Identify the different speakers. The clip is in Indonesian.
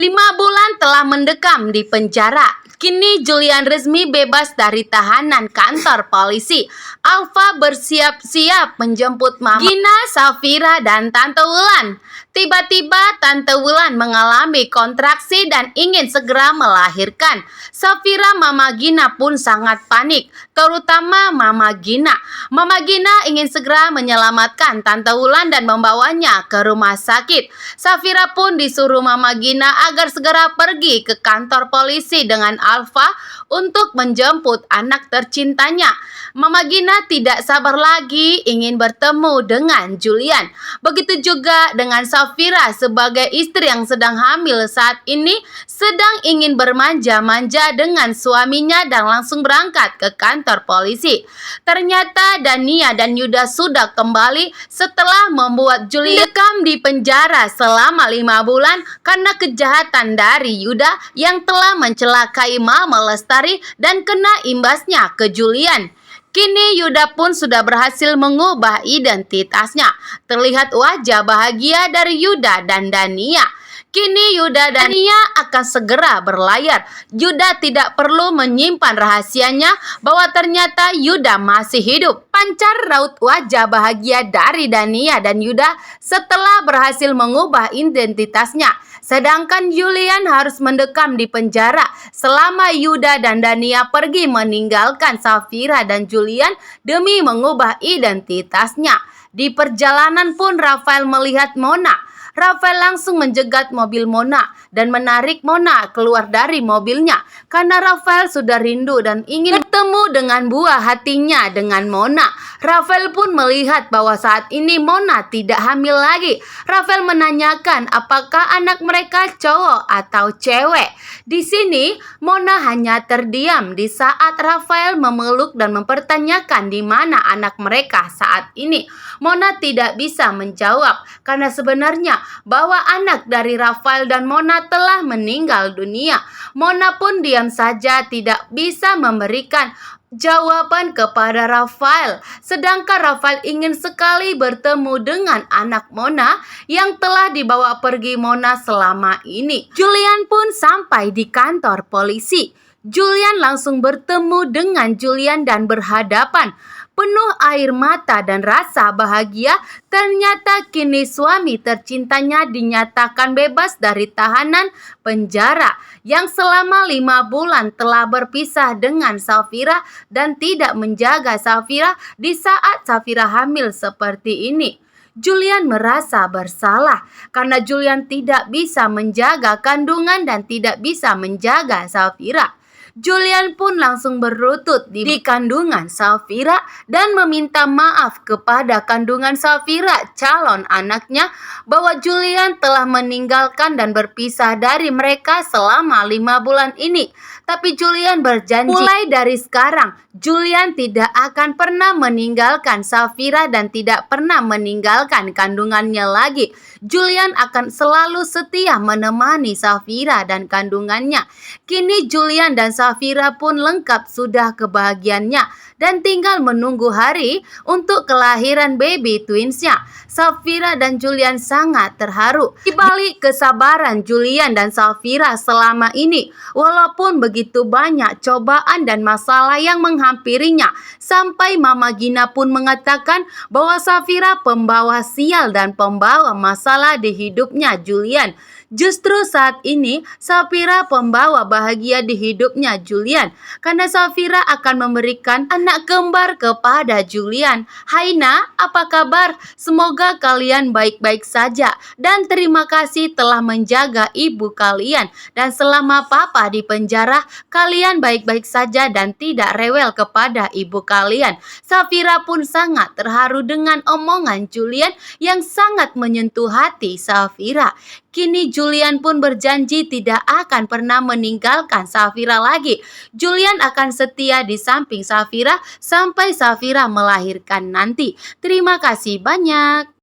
Speaker 1: 5 bulan telah mendekam di penjara. Kini Julian resmi bebas dari tahanan kantor polisi. Alfa bersiap-siap menjemput Mama Gina, Safira, dan Tante Wulan. Tiba-tiba Tante Wulan mengalami kontraksi dan ingin segera melahirkan. Safira, Mama Gina pun sangat panik, terutama Mama Gina. Mama Gina ingin segera menyelamatkan Tante Wulan dan membawanya ke rumah sakit. Safira pun disuruh Mama Gina agar segera pergi ke kantor polisi dengan Alfa untuk menjemput anak tercintanya. Mama Gina tidak sabar lagi ingin bertemu dengan Julian. Begitu juga dengan Safira sebagai istri yang sedang hamil saat ini sedang ingin bermanja-manja dengan suaminya dan langsung berangkat ke kantor polisi. Ternyata Dania dan Yuda sudah kembali setelah membuat Julian mendekam di penjara selama 5 bulan karena kejahatan dari Yuda yang telah mencelakai Mama Lestari dan kena imbasnya ke Julian. Kini Yuda pun sudah berhasil mengubah identitasnya. Terlihat wajah bahagia dari Yuda dan Dania. Kini Yuda dan Dania akan segera berlayar. Yuda tidak perlu menyimpan rahasianya bahwa ternyata Yuda masih hidup. Pancar raut wajah bahagia dari Dania dan Yuda setelah berhasil mengubah identitasnya. Sedangkan Julian harus mendekam di penjara selama Yuda dan Dania pergi meninggalkan Safira dan Julian demi mengubah identitasnya. Di perjalanan pun Rafael melihat Mona. Rafael langsung menjegat mobil Mona dan menarik Mona keluar dari mobilnya karena Rafael sudah rindu dan ingin bertemu dengan buah hatinya dengan Mona. Rafael pun melihat bahwa saat ini Mona tidak hamil lagi. Rafael menanyakan apakah anak mereka cowok atau cewek. Di sini Mona hanya terdiam di saat Rafael memeluk dan mempertanyakan di mana anak mereka saat ini. Mona tidak bisa menjawab karena sebenarnya bahwa anak dari Rafael dan Mona telah meninggal dunia. Mona pun diam saja tidak bisa memberikan jawaban kepada Rafael. Sedangkan Rafael ingin sekali bertemu dengan anak Mona yang telah dibawa pergi Mona selama ini. Julian pun sampai di kantor polisi. Julian langsung bertemu dengan Julian dan berhadapan. Penuh air mata dan rasa bahagia, ternyata kini suami tercintanya dinyatakan bebas dari tahanan penjara yang selama 5 bulan telah berpisah dengan Safira dan tidak menjaga Safira di saat Safira hamil seperti ini. Julian merasa bersalah karena Julian tidak bisa menjaga kandungan dan tidak bisa menjaga Safira. Julian pun langsung berlutut di kandungan Safira dan meminta maaf kepada kandungan Safira, calon anaknya, bahwa Julian telah meninggalkan dan berpisah dari mereka selama 5 bulan ini. Tapi Julian berjanji mulai dari sekarang Julian tidak akan pernah meninggalkan Safira dan tidak pernah meninggalkan kandungannya lagi. Julian akan selalu setia menemani Safira dan kandungannya. Kini Julian dan Safira pun lengkap sudah kebahagiaannya dan tinggal menunggu hari untuk kelahiran baby twinsnya. Safira dan Julian sangat terharu di balik kesabaran Julian dan Safira selama ini. Walaupun begitu banyak cobaan dan masalah yang menghampirinya, sampai Mama Gina pun mengatakan bahwa Safira pembawa sial dan pembawa masalah di hidupnya Julian. Justru saat ini Safira pembawa bahagia di hidupnya Julian karena Safira akan memberikan anak kembar kepada Julian. Hai Nak, apa kabar? Semoga kalian baik-baik saja dan terima kasih telah menjaga ibu kalian, dan selama papa di penjara kalian baik-baik saja dan tidak rewel kepada ibu kalian. Safira pun sangat terharu dengan omongan Julian yang sangat menyentuh hati Safira. Kini Julian pun berjanji tidak akan pernah meninggalkan Safira lagi. Julian akan setia di samping Safira sampai Safira melahirkan nanti. Terima kasih banyak.